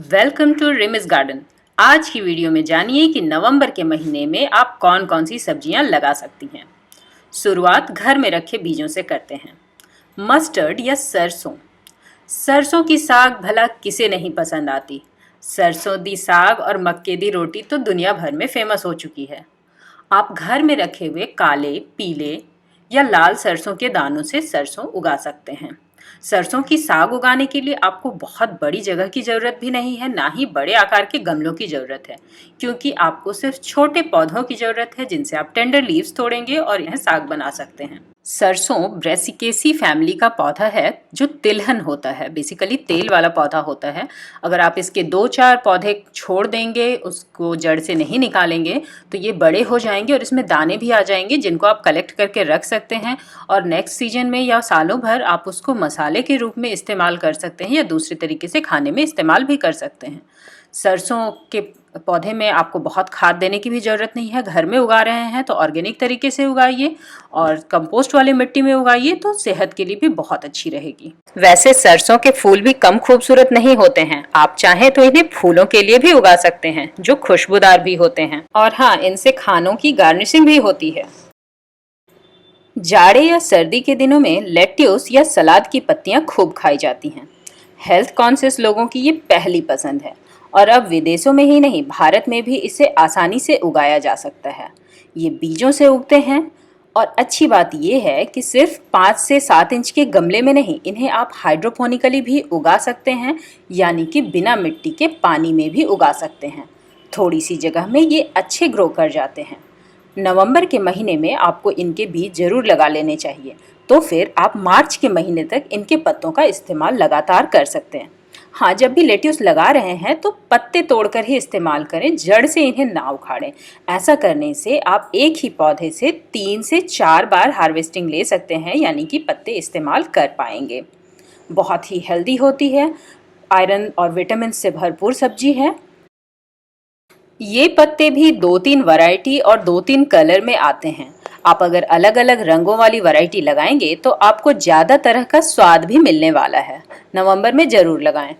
Welcome to remiss garden. आज की video में जानिए कि नवंबर के महीने में आप कौन कौन सी सब्जियां लगा सकती हैं। शुरुआत घर में रखे बीजों से करते हैं। मस्टर्ड या सरसों। सरसों की साग भला किसे नहीं पसंद आती। सरसों दी साग और मक्के दी रोटी तो दुनिया भर में फेमस हो चुकी है। आप घर में रखे हुए काले, पीले या लाल सरसों के दानों से सरसों उगा सकते हैं। सरसों की साग उगाने के लिए आपको बहुत बड़ी जगह की ज़रूरत भी नहीं है, ना ही बड़े आकार के गमलों की ज़रूरत है, क्योंकि आपको सिर्फ छोटे पौधों की ज़रूरत है जिनसे आप टेंडर लीव्स तोड़ेंगे और यह साग बना सकते हैं। सरसों ब्रेसिकेसी फैमिली का पौधा है जो तिलहन होता है, बेसिकली तेल वाला पौधा होता है। अगर आप इसके 2-4 पौधे छोड़ देंगे, उसको जड़ से नहीं निकालेंगे, तो ये बड़े हो जाएंगे और इसमें दाने भी आ जाएंगे जिनको आप कलेक्ट करके रख सकते हैं और नेक्स्ट सीजन में या सालों भर आप उसको मसाले के रूप में इस्तेमाल कर सकते हैं या दूसरे तरीके से खाने में इस्तेमाल भी कर सकते हैं। सरसों के पौधे में आपको बहुत खाद देने की भी ज़रूरत नहीं है। घर में उगा रहे हैं तो ऑर्गेनिक तरीके से उगाइए और कंपोस्ट वाली मिट्टी में उगाइए तो सेहत के लिए भी बहुत अच्छी रहेगी। वैसे सरसों के फूल भी कम खूबसूरत नहीं होते हैं, आप चाहें तो इन्हें फूलों के लिए भी उगा सकते हैं जो खुशबूदार भी होते हैं, और हाँ, इनसे खानों की गार्निशिंग भी होती है। जाड़े या सर्दी के दिनों में लेट्यूस या सलाद की पत्तियां खूब खाई जाती हैं। हेल्थ कॉन्शियस लोगों की ये पहली पसंद है और अब विदेशों में ही नहीं, भारत में भी इसे आसानी से उगाया जा सकता है। ये बीजों से उगते हैं और अच्छी बात ये है कि सिर्फ 5 से 7 इंच के गमले में नहीं, इन्हें आप हाइड्रोपोनिकली भी उगा सकते हैं, यानी कि बिना मिट्टी के पानी में भी उगा सकते हैं। थोड़ी सी जगह में ये अच्छे ग्रो कर जाते हैं। नवंबर के महीने में आपको इनके बीज जरूर लगा लेने चाहिए, तो फिर आप मार्च के महीने तक इनके पत्तों का इस्तेमाल लगातार कर सकते हैं। हाँ, जब भी लेट्यूस लगा रहे हैं तो पत्ते तोड़कर ही इस्तेमाल करें, जड़ से इन्हें ना उखाड़ें। ऐसा करने से आप एक ही पौधे से 3 से 4 बार हार्वेस्टिंग ले सकते हैं, यानी कि पत्ते इस्तेमाल कर पाएंगे। बहुत ही हेल्दी होती है, आयरन और विटामिन से भरपूर सब्जी है। ये पत्ते भी 2-3 वैरायटी और 2-3 कलर में आते हैं। आप अगर अलग अलग रंगों वाली वैरायटी लगाएंगे तो आपको ज़्यादा तरह का स्वाद भी मिलने वाला है। नवंबर में ज़रूर लगाएं।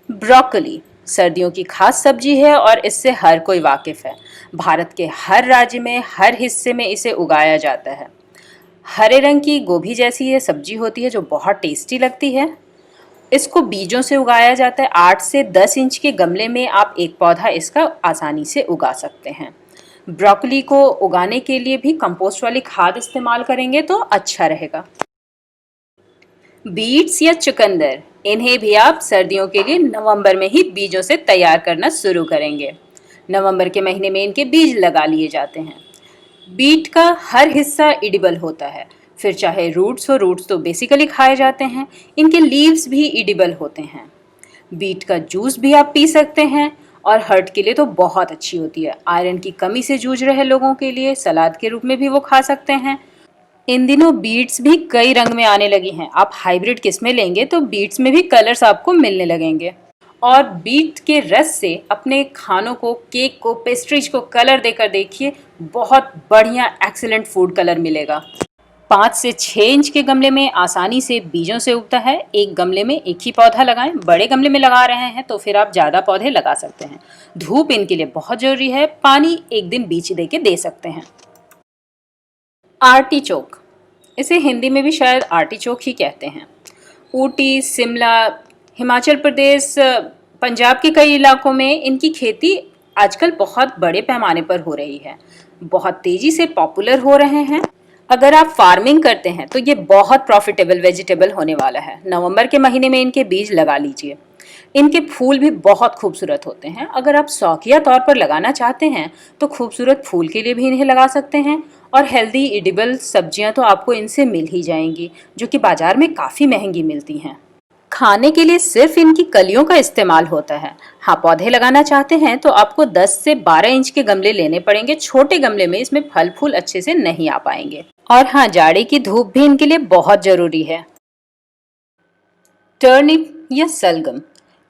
ब्रोकली सर्दियों की खास सब्जी है और इससे हर कोई वाकिफ़ है। भारत के हर राज्य में, हर हिस्से में इसे उगाया जाता है। हरे रंग की गोभी जैसी ये सब्जी होती है जो बहुत टेस्टी लगती है। इसको बीजों से उगाया जाता है। 8 से 10 इंच के गमले में आप एक पौधा इसका आसानी से उगा सकते हैं। ब्रोकली को उगाने के लिए भी कंपोस्ट वाली खाद इस्तेमाल करेंगे तो अच्छा रहेगा। बीट्स या चुकंदर, इन्हें भी आप सर्दियों के लिए नवंबर में ही बीजों से तैयार करना शुरू करेंगे। नवंबर के महीने में इनके बीज लगा लिए जाते हैं। बीट का हर हिस्सा एडिबल होता है, फिर चाहे रूट्स हो, रूट्स तो बेसिकली खाए जाते हैं। इनके लीव्स भी एडिबल होते हैं। बीट का जूस भी आप पी सकते हैं और हार्ट के लिए तो बहुत अच्छी होती है। आयरन की कमी से जूझ रहे लोगों के लिए सलाद के रूप में भी वो खा सकते हैं। इन दिनों बीट्स भी कई रंग में आने लगी हैं। आप हाइब्रिड किस्में लेंगे तो बीट्स में भी कलर्स आपको मिलने लगेंगे। और बीट के रस से अपने खानों को, केक को, पेस्ट्रीज को कलर देकर देखिए, बहुत बढ़िया एक्सीलेंट फूड कलर मिलेगा। 5 से 6 इंच के गमले में आसानी से बीजों से उगता है। एक गमले में एक ही पौधा लगाएं। बड़े गमले में लगा रहे हैं तो फिर आप ज़्यादा पौधे लगा सकते हैं। धूप इनके लिए बहुत ज़रूरी है। पानी एक दिन बीच दे के दे सकते हैं। आर्टिचोक, इसे हिंदी में भी शायद आर्टिचोक ही कहते हैं। ऊटी, शिमला, हिमाचल प्रदेश, पंजाब के कई इलाकों में इनकी खेती आजकल बहुत बड़े पैमाने पर हो रही है। बहुत तेज़ी से पॉपुलर हो रहे हैं। अगर आप फार्मिंग करते हैं तो ये बहुत प्रॉफिटेबल वेजिटेबल होने वाला है। नवंबर के महीने में इनके बीज लगा लीजिए। इनके फूल भी बहुत खूबसूरत होते हैं। अगर आप शौकिया तौर पर लगाना चाहते हैं तो खूबसूरत फूल के लिए भी इन्हें लगा सकते हैं, और हेल्दी एडिबल सब्जियां तो आपको इनसे मिल ही जाएंगी, जो कि बाजार में काफ़ी महंगी मिलती हैं। खाने के लिए सिर्फ इनकी कलियों का इस्तेमाल होता है। हाँ, पौधे लगाना चाहते हैं तो आपको 10 से 12 इंच के गमले लेने पड़ेंगे। छोटे गमले में इसमें फल फूल अच्छे से नहीं आ पाएंगे। और हाँ, जाड़े की धूप भी इनके लिए बहुत ज़रूरी है। टर्निप या सलगम,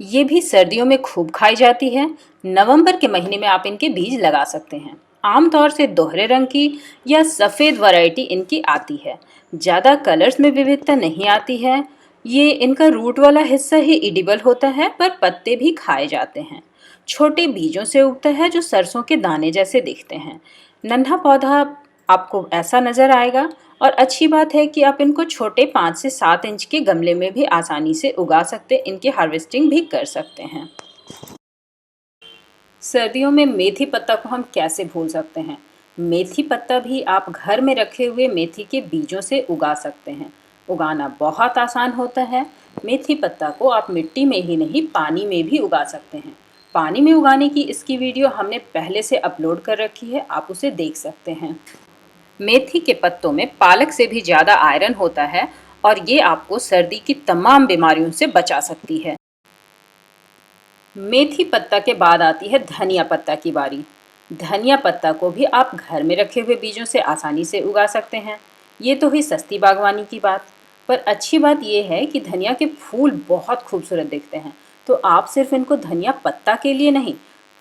ये भी सर्दियों में खूब खाई जाती है। नवंबर के महीने में आप इनके बीज लगा सकते हैं। आमतौर से दोहरे रंग की या सफ़ेद वैरायटी इनकी आती है। ज़्यादा कलर्स में विविधता नहीं आती है। ये इनका रूट वाला हिस्सा ही एडिबल होता है, पर पत्ते भी खाए जाते हैं। छोटे बीजों से उगता है जो सरसों के दाने जैसे दिखते हैं। नन्हा पौधा आपको ऐसा नजर आएगा। और अच्छी बात है कि आप इनको छोटे 5 से 7 इंच के गमले में भी आसानी से उगा सकते, इनकी हार्वेस्टिंग भी कर सकते हैं। सर्दियों में मेथी पत्ता को हम कैसे भूल सकते हैं। मेथी पत्ता भी आप घर में रखे हुए मेथी के बीजों से उगा सकते हैं। उगाना बहुत आसान होता है। मेथी पत्ता को आप मिट्टी में ही नहीं, पानी में भी उगा सकते हैं। पानी में उगाने की इसकी वीडियो हमने पहले से अपलोड कर रखी है, आप उसे देख सकते हैं। मेथी के पत्तों में पालक से भी ज़्यादा आयरन होता है और ये आपको सर्दी की तमाम बीमारियों से बचा सकती है। मेथी पत्ता के बाद आती है धनिया पत्ता की बारी। धनिया पत्ता को भी आप घर में रखे हुए बीजों से आसानी से उगा सकते हैं। ये तो हुई सस्ती बागवानी की बात। पर अच्छी बात यह है कि धनिया के फूल बहुत खूबसूरत दिखते हैं। तो आप सिर्फ इनको धनिया पत्ता के लिए नहीं,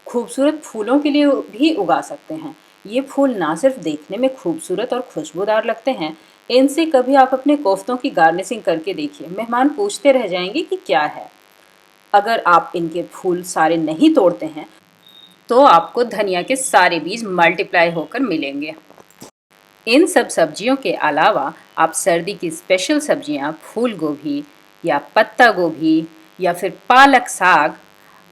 खूबसूरत फूलों के लिए भी उगा सकते हैं। ये फूल ना सिर्फ देखने में खूबसूरत और खुशबूदार लगते हैं, इनसे कभी आप अपने कोफ्तों की गार्निशिंग करके देखिए, मेहमान पूछते रह जाएंगे कि क्या है। अगर आप इनके फूल सारे नहीं तोड़ते हैं तो आपको धनिया के सारे बीज मल्टीप्लाई होकर मिलेंगे। इन सब सब्जियों के अलावा आप सर्दी की स्पेशल सब्जियां फूल गोभी या पत्ता गोभी या फिर पालक साग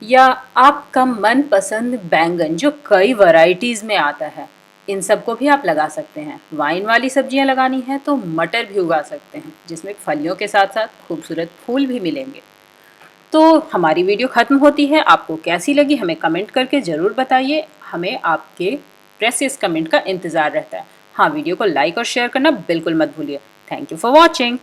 या आपका मनपसंद बैंगन जो कई वैरायटीज़ में आता है, इन सबको भी आप लगा सकते हैं। वाइन वाली सब्जियां लगानी है तो मटर भी उगा सकते हैं, जिसमें फलियों के साथ साथ खूबसूरत फूल भी मिलेंगे। तो हमारी वीडियो ख़त्म होती है। आपको कैसी लगी हमें कमेंट करके ज़रूर बताइए। हमें आपके प्रेशियस कमेंट का इंतज़ार रहता है। हाँ, वीडियो को लाइक और शेयर करना बिल्कुल मत भूलिए। Thank you for watching.